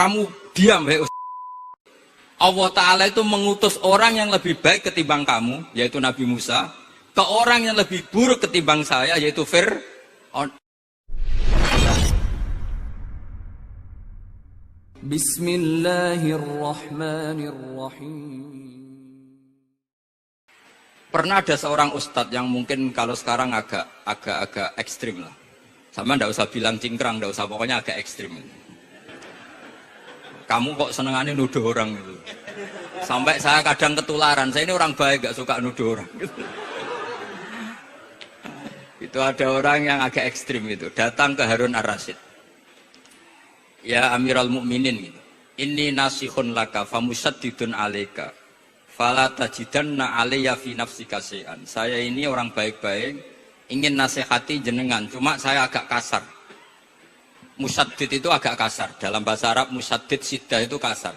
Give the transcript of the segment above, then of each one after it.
Kamu diam, hei Ustaz. Allah Ta'ala itu mengutus orang yang lebih baik ketimbang kamu, yaitu Nabi Musa, ke orang yang lebih buruk ketimbang saya, yaitu Fir'aun. Bismillahirrahmanirrahim. Pernah ada seorang ustadz yang mungkin kalau sekarang agak ekstrim lah. Sama ndak usah bilang cingkrang, ndak usah, pokoknya agak ekstrim. Kamu kok senengannya nuduh orang gitu. Sampai saya kadang ketularan, saya ini orang baik, gak suka nuduh orang. Itu ada orang yang agak ekstrim itu, datang ke Harun Ar-Rasyid. Ya Amirul Mukminin gitu. Inni nasihun laka famusaddidun alaika. Fala tajidanna alayya fi nafsika syai'an. Saya ini orang baik-baik, ingin nasihati jenengan, cuma saya agak kasar. Musaddid itu agak kasar. Dalam bahasa Arab musaddid siddah itu kasar.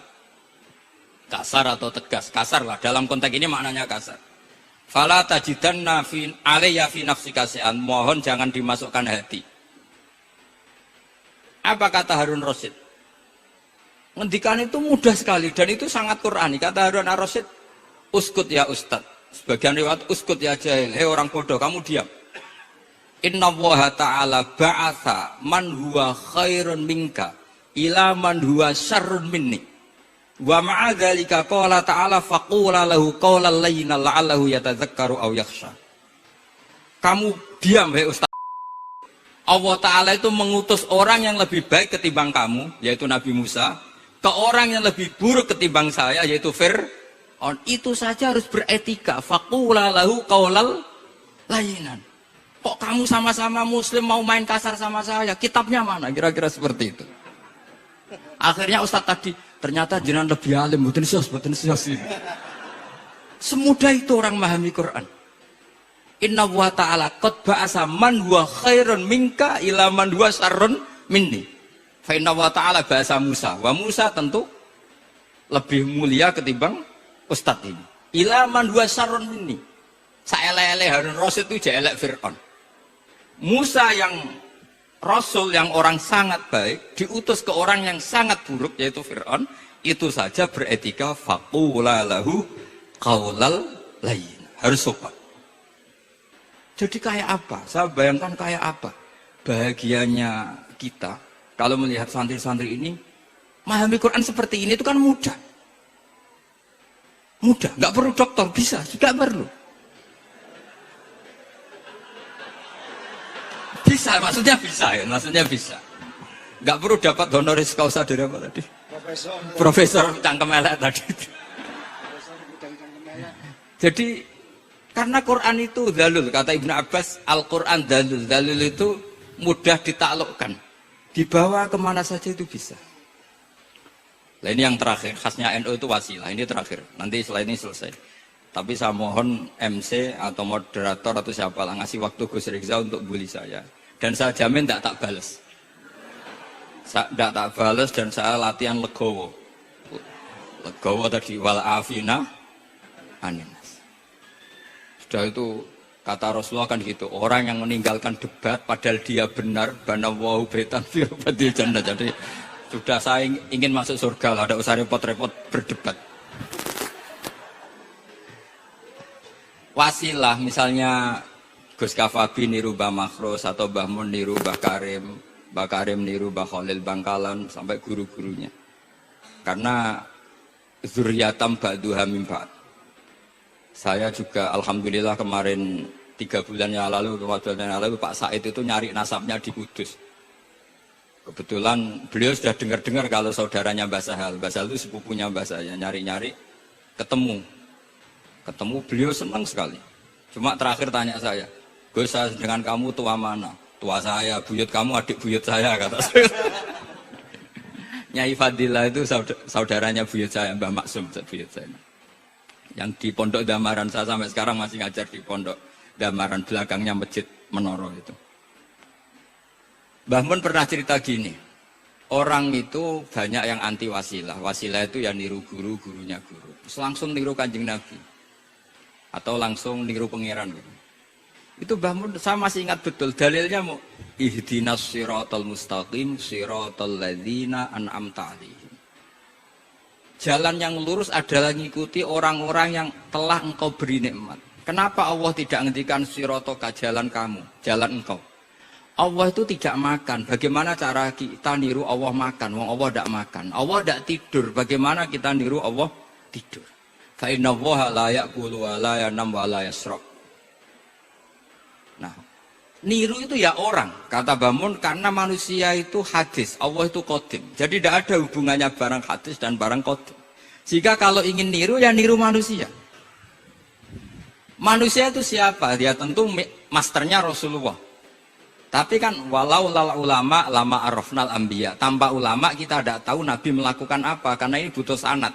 Kasar atau tegas, kasar lah. Dalam konteks ini maknanya kasar. Fala tajidanna alayya fi nafsika syai'an. Mohon jangan dimasukkan hati. Apa kata Harun Rasyid? Ngendikan itu mudah sekali dan itu sangat Qur'ani. Kata Harun Ar-Rasyid, uskut ya Ustad. Sebagian riwayat uskut ya jahil. Hei orang bodoh, kamu diam. Inna Allaha ta'ala ba'atha man huwa khairun minka ila man huwa syarrun minni. Wa ma'adzalika qala ta'ala faqula lahu qawlan layyina la'allahu yatadzakkaru aw yakhsha. Kamu diam hei Ustaz. Allah Ta'ala itu mengutus orang yang lebih baik ketimbang kamu, yaitu Nabi Musa, ke orang yang lebih buruk ketimbang saya, yaitu Fir'aun. Itu saja harus beretika. Faqula lahu qawlan layyinan. Kok kamu sama-sama muslim mau main kasar sama saya? Kitabnya mana? Kira-kira seperti itu. Akhirnya Ustaz tadi, ternyata jenengan lebih alim, mboten sios. Semudah itu orang memahami Quran. Inna wa ta'ala qad ba'asa man huwa khairun minka ila man huwa syarrun minni. Fa inna wa ta'ala ba'asa Musa. Wa Musa tentu lebih mulia ketimbang Ustaz ini. Ila man huwa syarrun minni. Saelek-elek Harun Rasyid itu jelek Fir'aun. Musa yang Rasul yang orang sangat baik diutus ke orang yang sangat buruk yaitu Fir'aun, itu saja beretika faqula lahu qaulal layyin. Harus sopan. Jadi kayak apa? Saya bayangkan kayak apa bahagianya kita kalau melihat santri-santri ini memahami Quran seperti ini. Itu kan mudah. Mudah, nggak perlu dokter, bisa, juga perlu. Bisa, maksudnya bisa ya, maksudnya bisa. Nggak perlu dapat honoris causa dari apa tadi? Profesor cangkem elek tadi. Jadi karena Quran itu dalul, kata Ibnu Abbas, Al-Quran dalul. Dalul itu mudah ditaklukkan. Dibawa kemana saja itu bisa. Nah ini yang terakhir, khasnya NU itu wasilah. Ini terakhir, nanti setelah ini selesai. Tapi saya mohon MC atau moderator atau siapa lah ngasih waktu Gus Rizza untuk bully saya. Dan saya jamin tidak tak balas. Tidak tak balas dan saya latihan legowo. Legowo tadi, wal'afina anin. Sudah itu kata Rasulullah kan gitu, orang yang meninggalkan debat padahal dia benar, banawahu baitan fi rabbil jannah. Jadi sudah saya ingin masuk surga lah, tidak usah repot-repot berdebat. Wasilah misalnya Gus Kafabi niru Mbah Makhrus atau Mbah Mun niru Mbah Karim niru Mbah Khalil Bangkalan sampai guru-gurunya. Karena zuriyatam ba'duha min ba'd. Saya juga alhamdulillah kemarin 3 bulan yang lalu, 4 bulan yang lalu Pak Said itu nyari nasabnya di Kudus. Kebetulan beliau sudah dengar-dengar kalau saudaranya Mbah Sahal. Mbah Sahal itu sepupunya Mbah saya, nyari-nyari ketemu beliau senang sekali. Cuma terakhir tanya saya, Gus saya dengan kamu tua mana? Tua saya, buyut kamu adik buyut saya, kata saya. Nyai Fadila itu saudaranya buyut saya, Mbah Maksum buyut saya. Yang di Pondok Damaran, saya sampai sekarang masih ngajar di Pondok Damaran, belakangnya Masjid Menoro itu. Mbah Mun pernah cerita gini, orang itu banyak yang anti wasilah. Wasilah itu ya niru guru, gurunya guru. Terus langsung niru Kanjeng Nabi. Atau langsung niru pangeran. Itu Mbah Mun, saya masih ingat betul, dalilnya mau ihdinas siratal mustaqim siratal ladzina an'amta 'alaihim. Jalan yang lurus adalah mengikuti orang-orang yang telah engkau beri nikmat. Kenapa Allah tidak ngendikan sirotoka, jalan kamu, jalan engkau? Allah itu tidak makan. Bagaimana cara kita niru Allah makan? Wong Allah tidak makan. Allah tidak tidur. Bagaimana kita niru Allah tidur? Fa inna Allaha la ya'kulu wa la yanam wa la yashrab. Nah, niru itu ya orang, kata Bamun, karena manusia itu hadis, Allah itu qadim. Jadi tidak ada hubungannya barang hadis dan barang qadim. Jika kalau ingin niru, ya niru manusia. Manusia itu siapa? Dia tentu masternya Rasulullah. Tapi kan walau lal ulama lama arafnal anbiya. Tanpa ulama kita tidak tahu Nabi melakukan apa, karena ini butuh sanad.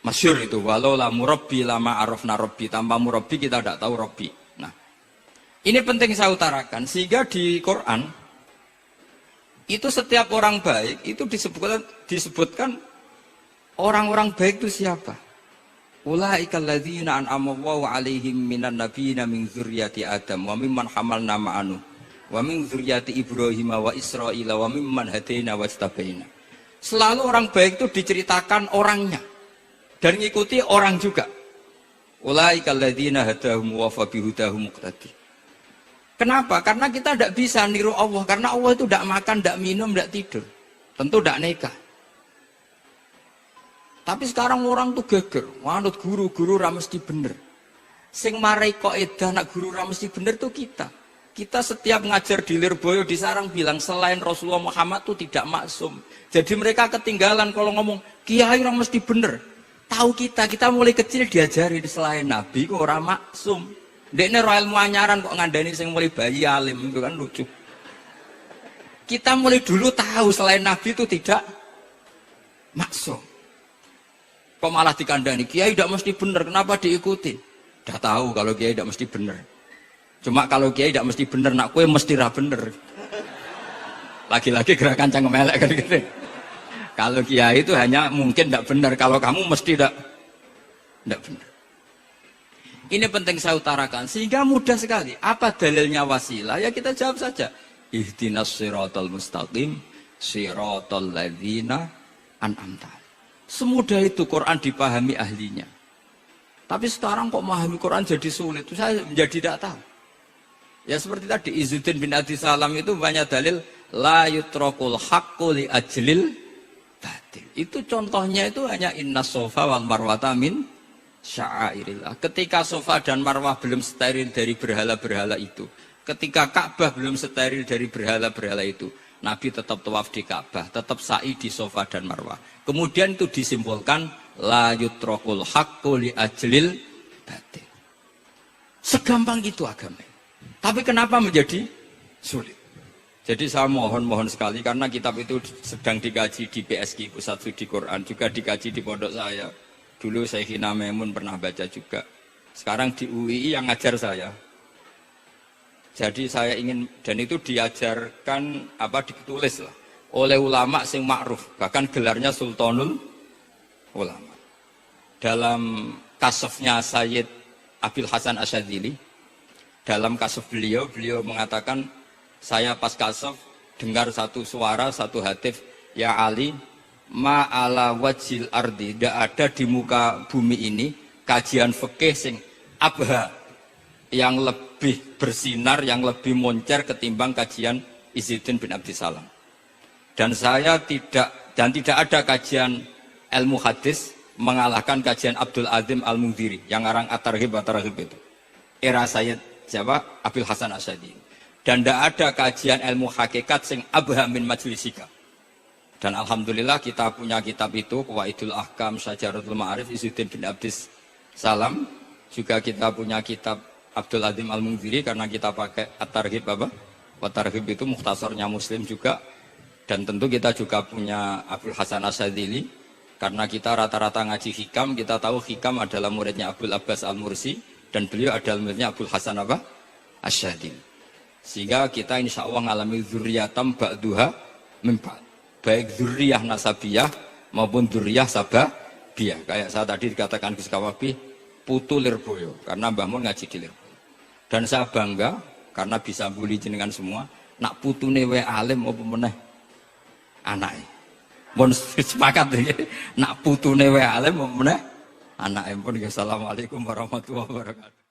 Masyhur itu, walau la murabbi lama arafna rabbi. Tanpa murabbi kita tidak tahu rabbi. Nah, ini penting saya utarakan, sehingga di Quran itu setiap orang baik itu disebutkan orang-orang baik itu siapa? Ulaikal ladzina an'ama Allahu 'alaihim minan nabiyina min dzurriyyati Adam wa mimman hamalna ma'anu wa min dzurriyyati Ibrahim wa Israila wa mimman hadaina wastabaina. Selalu orang baik itu diceritakan orangnya dan ngikuti orang juga. Ulaikal ladzina hadahum wa fa bihudahum muqtadi. Kenapa? Karena kita tidak bisa niru Allah. Karena Allah itu tidak makan, tidak minum, tidak tidur. Tentu tidak nikah. Tapi sekarang orang tuh geger. Manut guru-guru mesti bener. Sing marai kaidah nak guru mesti bener tuh kita. Kita setiap ngajar di Lirboyo di Sarang bilang selain Rasulullah Muhammad tuh tidak maksum. Jadi mereka ketinggalan kalau ngomong kiai orang mesti bener. Tahu kita mulai kecil diajari selain Nabi kok orang maksum. Dekne ro ilmu anyaran kok ngandani sing mulai bayi alim, itu kan lucu. Kita mulai dulu tahu selain Nabi itu tidak maksum. Kok malah dikandani kiai tidak mesti benar, kenapa diikuti? Udah tahu kalau kiai tidak mesti benar. Cuma kalau kiai tidak mesti benar, nak kue mesti ra bener. Lagi-lagi gerakan cangkem elek kan gitu. Kalau kiai itu hanya mungkin tidak benar, kalau kamu mesti tidak benar. Ini penting saya utarakan, sehingga mudah sekali. Apa dalilnya wasilah? Ya kita jawab saja. Ihdinas siratal mustaqim, siratal ladzina an'amta. Semudah itu Quran dipahami ahlinya. Tapi sekarang kok memahami Quran jadi sulit. Saya menjadi tidak tahu. Ya seperti tadi Izzuddin bin Adi Salam itu banyak dalil la yutrakul haqqu li ajlil batil. Itu contohnya itu hanya inna sofa wal marwata min sya'airillah. Ketika Sofa dan Marwah belum steril dari berhala-berhala itu, ketika Ka'bah belum steril dari berhala-berhala itu, Nabi tetap tawaf di Ka'bah, tetap sa'i di Sofa dan Marwah. Kemudian itu disimpulkan la yutrakul haqqu li ajlil batil. Segampang itu agama. Tapi kenapa menjadi sulit? Jadi saya mohon sekali, karena kitab itu sedang dikaji di PSG Pusat Studi Quran, juga dikaji di pondok saya. Dulu Syekhina Maimun pernah baca juga. Sekarang di UII yang ngajar saya. Jadi saya ingin, dan itu diajarkan ditulis lah oleh ulama sing ma'ruf, bahkan gelarnya Sultanul Ulama. Dalam kasofnya Sayyid Abil Hasan Asyadzili, dalam kasof beliau mengatakan, saya pas kasof dengar satu suara, satu hatif, ya Ali, ma'ala wajil ardi, tidak ada di muka bumi ini kajian fikih sing abha, yang lebih bersinar, yang lebih moncer ketimbang kajian Izzuddin bin Abdi Salam. Dan tidak ada kajian ilmu hadis mengalahkan kajian Abdul Azim Al-Mundhiri yang ngarang At-Targhib itu. Era Sayyid siapa? Abil Hasan Asyadzili. Dan tidak ada kajian ilmu hakikat sing abha min majlisika. Dan alhamdulillah kita punya kitab itu, Qawaidul Ahkam, Syajaratul Ma'arif, Izzuddin bin Abdis Salam. Juga kita punya kitab Abdul Azim Al-Mundhiri, karena kita pakai At-Targhib At-Targhib itu mukhtasornya Muslim juga. Dan tentu kita juga punya Abul Hasan Asyadzili, karena kita rata-rata ngaji hikam, kita tahu hikam adalah muridnya Abdul Abbas Al-Mursi, dan beliau adalah muridnya Abul Hasan Asyadzili. Sehingga kita insya Allah ngalami dzurriyatam ba'duha min ba'd. Baik dzurriyah nasabiyah maupun dzurriyah sababiyah. Kayak saya tadi dikatakan Gus Kawabi, putu Lirboyo, karena Mbah Mun ngaji di Lirboyo. Dan saya bangga karena bisa bully jenengan semua, nak putune wae alim apa meneh anake. Mun sepakat iki nak putune wae alim meneh anake pun. Assalamualaikum warahmatullahi wabarakatuh.